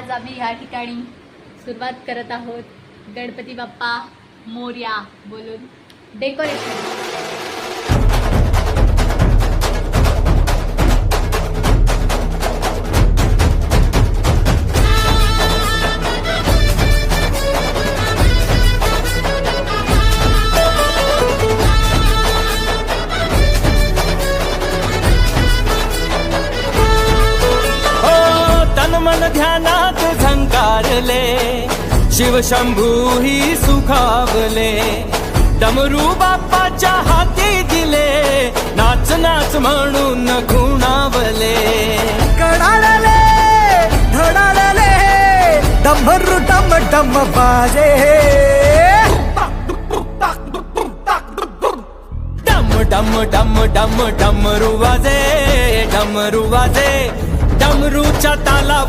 आज आम्ही ह्या ठिकाणी सुरुवात करत आहोत गणपती बाप्पा मोरया बोलून डेकोरेशन। मन ध्यानात झंकारले शिवशंभू ही सुखावले डमरू बाप्पाच्या हाती दिले नाच नाच म्हणून खुणावले कडाळले धडाळले डमरू डम डम बाजे डम डम डम डम डमरू वाजे डमरूच्या ताला